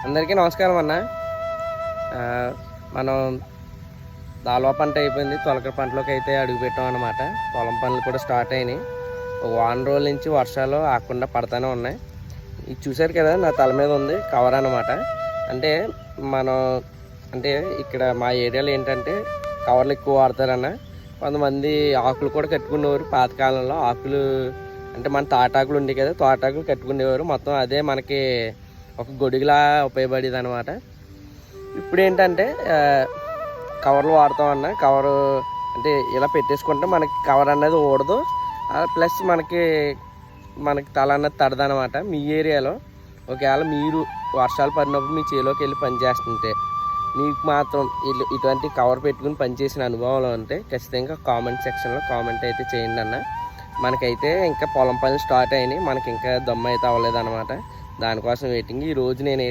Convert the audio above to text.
అందరికీ నమస్కారం అన్న. మనం దాల్వా పంట అయిపోయింది, తొలకరి పంటలోకి అయితే అడుగు పెట్టాం అన్నమాట. పొలం పనులు కూడా స్టార్ట్ అయినాయి. ఒక వారం రోజుల నుంచి వర్షాలు ఆకుండా పడతానే ఉన్నాయి. ఇది చూశారు కదా, నా తల మీద ఉంది కవర్ అన్నమాట. అంటే మనం ఇక్కడ మా ఏరియాలో ఏంటంటే కవర్లు ఎక్కువ వాడతారన్న. కొంతమంది ఆకులు కూడా కట్టుకునేవారు పాతకాలంలో. ఆకులు అంటే మన తాటాకులు ఉండే కదా, తాటాకులు కట్టుకునేవారు. మొత్తం అదే మనకి ఒక గొడుగులా ఉపయోగపడేది అనమాట. ఇప్పుడు ఏంటంటే కవర్లు వాడతామన్నా. కవరు అంటే ఇలా పెట్టేసుకుంటే మనకి కవర్ అనేది ఊడదు, ప్లస్ మనకి తల అన్నది తడదనమాట. మీ ఏరియాలో ఒకవేళ మీరు వర్షాలు పడినప్పుడు మీ చేలోకి వెళ్ళి పని చేస్తుంటే మీకు మాత్రం ఇటువంటి కవర్ పెట్టుకుని పనిచేసిన అనుభవాలు ఉంటే ఖచ్చితంగా కామెంట్ సెక్షన్లో కామెంట్ అయితే చేయండి అన్న. మనకైతే ఇంకా పొలం పనులు స్టార్ట్ అయినాయి, మనకి ఇంకా దమ్ము అయితే అవ్వలేదు అనమాట. దానికోసం వెయిటింగ్. ఈరోజు నేను